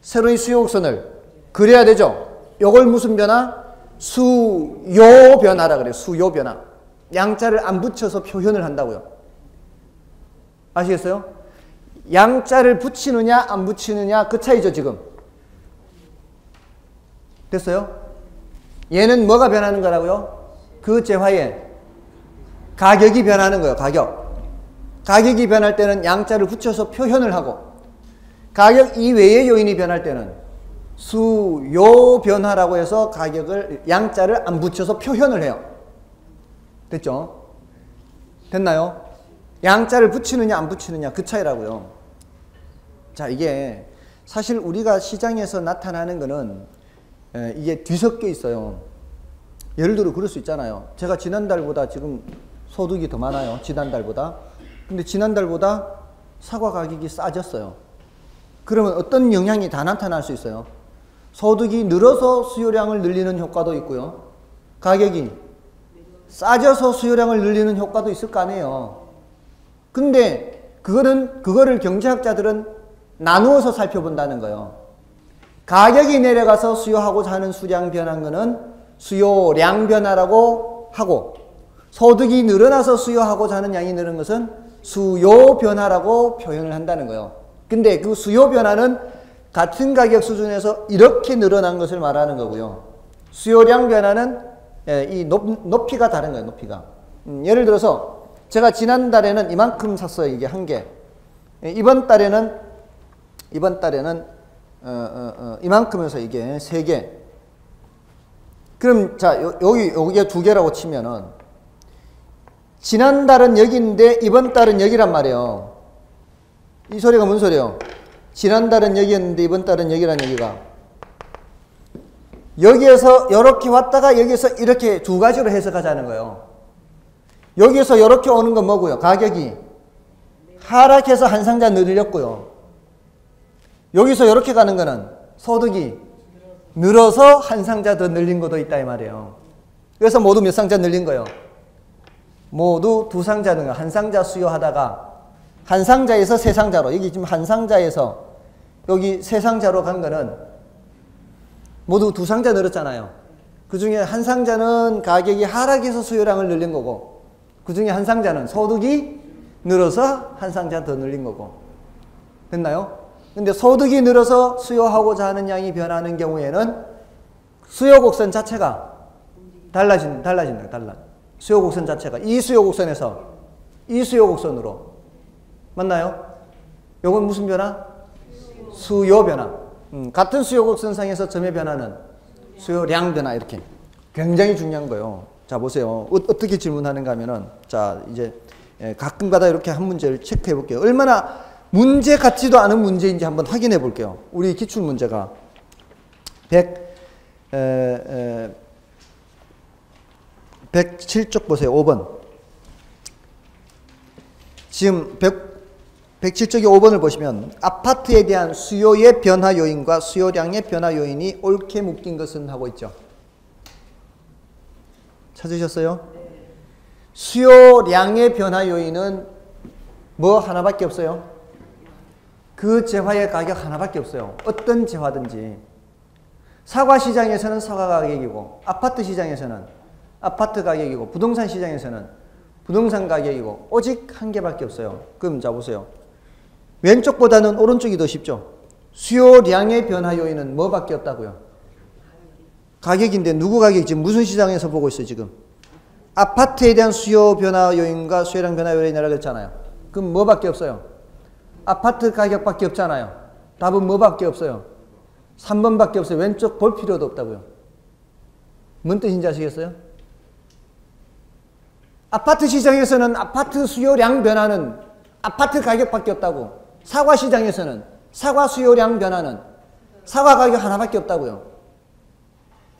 세로의 수요 곡선을 그려야 되죠. 요걸 무슨 변화? 수요 변화라 그래요. 수요 변화. 양자를 안 붙여서 표현을 한다고요. 아시겠어요? 양자를 붙이느냐 안 붙이느냐 그 차이죠 지금. 됐어요? 얘는 뭐가 변하는 거라고요? 그 재화의 가격이 변하는 거예요. 가격이 변할 때는 양자를 붙여서 표현을 하고 가격 이외의 요인이 변할 때는 수요 변화라고 해서 가격을 양자를 안 붙여서 표현을 해요. 됐죠? 됐나요? 양자를 붙이느냐 안 붙이느냐 그 차이라고요. 자, 이게 사실 우리가 시장에서 나타나는 거는 이게 뒤섞여 있어요. 예를 들어 그럴 수 있잖아요. 제가 지난달보다 지금 소득이 더 많아요. 지난달보다. 근데 지난달보다 사과 가격이 싸졌어요. 그러면 어떤 영향이 다 나타날 수 있어요? 소득이 늘어서 수요량을 늘리는 효과도 있고요. 가격이 싸져서 수요량을 늘리는 효과도 있을 거 아니에요. 근데 그거를 경제학자들은 나누어서 살펴본다는 거예요. 가격이 내려가서 수요하고자 하는 수량 변한 거는 수요량 변화라고 하고 소득이 늘어나서 수요하고자 하는 양이 늘은 것은 수요 변화라고 표현을 한다는 거예요. 근데 그 수요 변화는 같은 가격 수준에서 이렇게 늘어난 것을 말하는 거고요. 수요량 변화는 이 높이가 다른 거예요. 높이가. 예를 들어서 제가 지난달에는 이만큼 샀어요. 이게 한 개. 이번 달에는 이만큼에서 이게 세 개. 그럼 자 여기에 두 개라고 치면은 지난달은 여기인데 이번 달은 여기란 말이에요. 이 소리가 뭔 소리예요? 지난달은 여기였는데 이번 달은 여기란 얘기가. 여기에서 이렇게 왔다가 여기서 이렇게 두 가지로 해석하자는 거예요. 여기에서 이렇게 오는 건 뭐고요? 가격이 하락해서 한 상자 늘렸고요. 여기서 이렇게 가는 거는 소득이 늘어서 한 상자 더 늘린 것도 있다 이 말이에요. 그래서 모두 몇 상자 늘린 거예요? 모두 두 상자 는 한 상자 수요하다가 한 상자에서 세 상자로, 여기 지금 한 상자에서 여기 세 상자로 간 거는 모두 두 상자 늘었잖아요. 그 중에 한 상자는 가격이 하락해서 수요량을 늘린 거고 그 중에 한 상자는 소득이 늘어서 한 상자 더 늘린 거고. 됐나요? 근데 소득이 늘어서 수요하고자 하는 양이 변하는 경우에는 수요 곡선 자체가 달라. 수요 곡선 자체가 이 수요 곡선에서 이 수요 곡선으로 맞나요? 요건 무슨 변화? 수요 변화. 같은 수요 곡선상에서 점의 변화는 수요량 변화. 이렇게 굉장히 중요한 거예요. 자 보세요. 어떻게 질문하는가 하면은 자 이제 가끔가다 이렇게 한 문제를 체크해 볼게요. 얼마나 문제 같지도 않은 문제인지 한번 확인해 볼게요. 우리 기출 문제가 107쪽 보세요. 5번. 지금 107쪽의 5번을 보시면 아파트에 대한 수요의 변화 요인과 수요량의 변화 요인이 옳게 묶인 것은 하고 있죠. 찾으셨어요? 수요량의 변화 요인은 뭐 하나밖에 없어요? 그 재화의 가격 하나밖에 없어요. 어떤 재화든지. 사과 시장에서는 사과 가격이고 아파트 시장에서는 아파트 가격이고 부동산 시장에서는 부동산 가격이고 오직 한 개밖에 없어요. 그럼 자 보세요. 왼쪽보다는 오른쪽이 더 쉽죠. 수요량의 변화 요인은 뭐밖에 없다고요? 가격인데 누구 가격이 지금 무슨 시장에서 보고 있어요 지금? 아파트에 대한 수요 변화 요인과 수요량 변화 요인이라고 했잖아요. 그럼 뭐밖에 없어요? 아파트 가격밖에 없잖아요. 답은 뭐밖에 없어요? 3번밖에 없어요. 왼쪽 볼 필요도 없다고요. 뭔 뜻인지 아시겠어요? 아파트 시장에서는 아파트 수요량 변화는 아파트 가격밖에 없다고. 사과 시장에서는 사과 수요량 변화는 사과 가격 하나밖에 없다고요.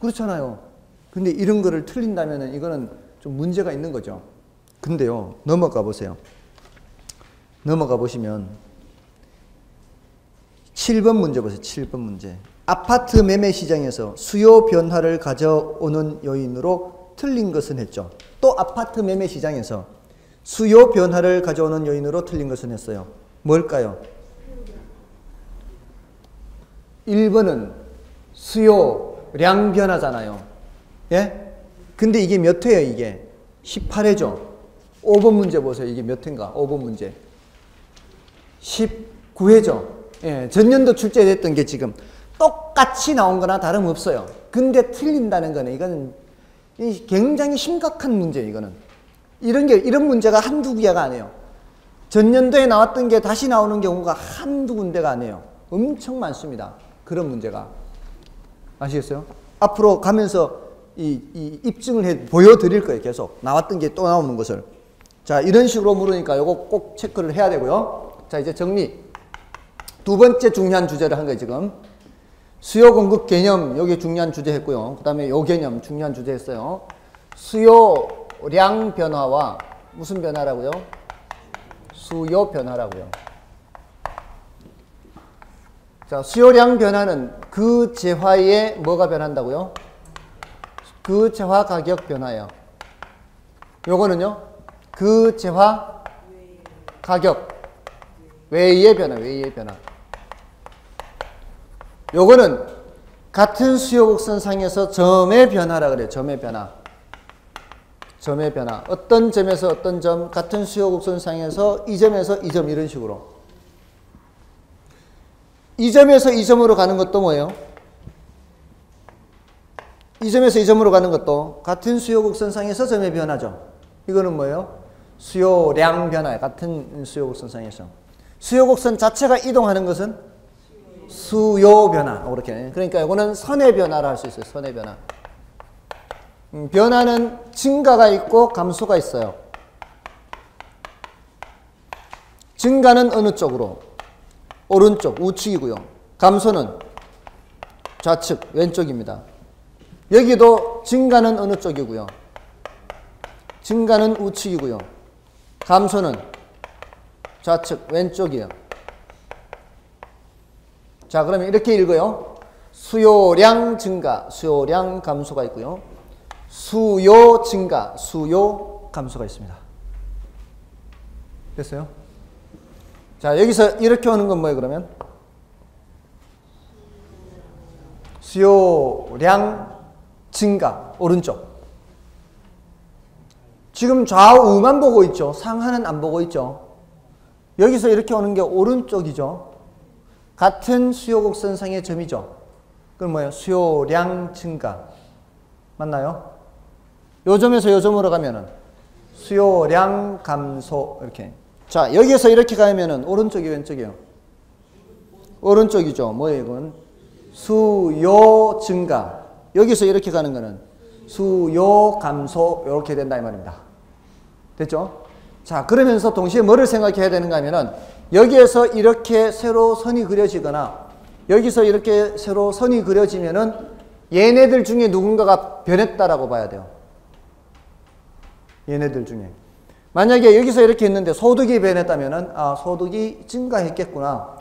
그렇잖아요. 근데 이런 거를 틀린다면 이거는 좀 문제가 있는 거죠. 근데요, 넘어가 보세요. 넘어가 보시면 7번 문제 보세요. 7번 문제. 아파트 매매 시장에서 수요 변화를 가져오는 요인으로 틀린 것은 했죠. 또 아파트 매매 시장에서 수요 변화를 가져오는 요인으로 틀린 것은 했어요. 뭘까요? 1번은 수요량 변화잖아요. 예? 근데 이게 몇 회예요, 이게? 18회죠. 5번 문제 보세요. 이게 몇 회인가? 5번 문제. 19회죠. 예, 전년도 출제됐던 게 지금 똑같이 나온 거나 다름없어요. 근데 틀린다는 거는 이거는 굉장히 심각한 문제예요, 이거는. 이런 문제가 한두 개가 아니에요. 전년도에 나왔던 게 다시 나오는 경우가 한두 군데가 아니에요. 엄청 많습니다. 그런 문제가. 아시겠어요? 앞으로 가면서 이 입증을 보여드릴 거예요, 계속. 나왔던 게 또 나오는 것을. 자, 이런 식으로 물으니까 이거 꼭 체크를 해야 되고요. 자, 이제 정리. 두 번째 중요한 주제를 한 거예요, 지금. 수요 공급 개념, 여기 중요한 주제 했고요. 그 다음에 요 개념 중요한 주제 했어요. 수요량 변화와 무슨 변화라고요? 수요 변화라고요. 자, 수요량 변화는 그 재화에 뭐가 변한다고요? 그 재화 가격 변화예요. 요거는요? 그 재화 가격 외의 변화, 외의 변화. 요거는 같은 수요 곡선상에서 점의 변화라 그래요. 점의 변화. 점의 변화. 어떤 점에서 어떤 점, 같은 수요 곡선상에서 이 점에서 이 점 이런 식으로. 이 점에서 이 점으로 가는 것도 뭐예요? 이 점에서 이 점으로 가는 것도 같은 수요 곡선상에서 점의 변화죠. 이거는 뭐예요? 수요량 변화예요. 같은 수요 곡선상에서. 수요 곡선 자체가 이동하는 것은 수요 변화. 이렇게. 그러니까 이거는 선의 변화라 할 수 있어요. 선의 변화. 변화는 증가가 있고 감소가 있어요. 증가는 어느 쪽으로? 오른쪽, 우측이고요. 감소는 좌측, 왼쪽입니다. 여기도 증가는 어느 쪽이고요? 증가는 우측이고요. 감소는 좌측, 왼쪽이에요. 자, 그러면 이렇게 읽어요. 수요량 증가, 수요량 감소가 있고요. 수요 증가, 수요 감소가 있습니다. 됐어요? 자, 여기서 이렇게 오는 건 뭐예요, 그러면? 수요량 증가, 오른쪽. 지금 좌우만 보고 있죠. 상하는 안 보고 있죠. 여기서 이렇게 오는 게 오른쪽이죠. 같은 수요 곡선상의 점이죠. 그럼 뭐예요? 수요량 증가. 맞나요? 요 점에서 요 점으로 가면은 수요량 감소. 이렇게. 자, 여기에서 이렇게 가면은 오른쪽이 왼쪽이에요? 오른쪽이죠. 뭐예요, 이건? 수요 증가. 여기서 이렇게 가는 거는 수요 감소. 이렇게 된다 이 말입니다. 됐죠? 자, 그러면서 동시에 뭐를 생각해야 되는가 하면은 여기에서 이렇게 세로 선이 그려지거나 여기서 이렇게 세로 선이 그려지면은 얘네들 중에 누군가가 변했다라고 봐야 돼요. 얘네들 중에. 만약에 여기서 이렇게 했는데 소득이 변했다면은 아, 소득이 증가했겠구나.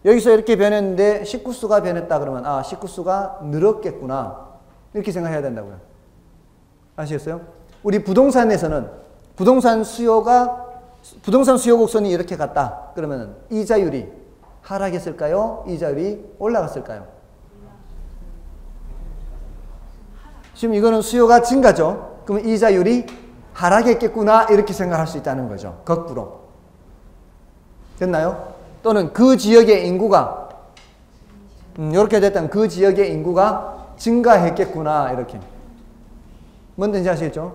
여기서 이렇게 변했는데 식구수가 변했다 그러면 아, 식구수가 늘었겠구나. 이렇게 생각해야 된다고요. 아시겠어요? 우리 부동산에서는 부동산 수요 곡선이 이렇게 갔다. 그러면 이자율이 하락했을까요? 이자율이 올라갔을까요? 지금 이거는 수요가 증가죠. 그러면 이자율이 하락했겠구나 이렇게 생각할 수 있다는 거죠. 거꾸로. 됐나요? 또는 그 지역의 인구가 이렇게 됐다면 그 지역의 인구가 증가했겠구나 이렇게. 뭔지 아시겠죠?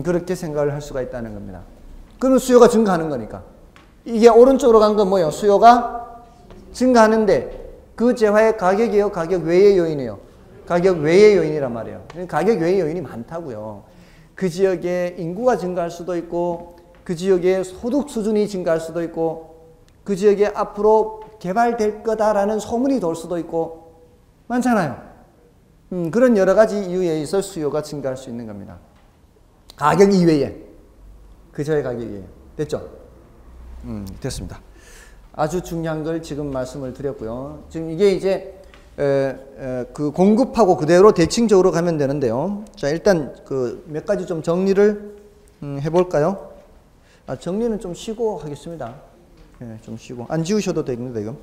그렇게 생각을 할 수가 있다는 겁니다. 그러면 수요가 증가하는 거니까. 이게 오른쪽으로 간 건 뭐예요? 수요가 증가하는데 그 재화의 가격이요? 가격 외의 요인이에요? 가격 외의 요인이란 말이에요. 가격 외의 요인이 많다고요. 그 지역의 인구가 증가할 수도 있고 그 지역의 소득 수준이 증가할 수도 있고 그 지역에 앞으로 개발될 거다라는 소문이 돌 수도 있고 많잖아요. 그런 여러 가지 이유에 의해서 수요가 증가할 수 있는 겁니다. 가격 이외에. 그 저의 가격 이외에. 됐죠? 됐습니다. 아주 중요한 걸 지금 말씀을 드렸고요. 지금 이게 이제 그 공급하고 그대로 대칭적으로 가면 되는데요. 자, 일단 그 몇 가지 좀 정리를 해볼까요? 정리는 좀 쉬고 하겠습니다. 좀 쉬고. 안 지우셔도 됩니다, 이거.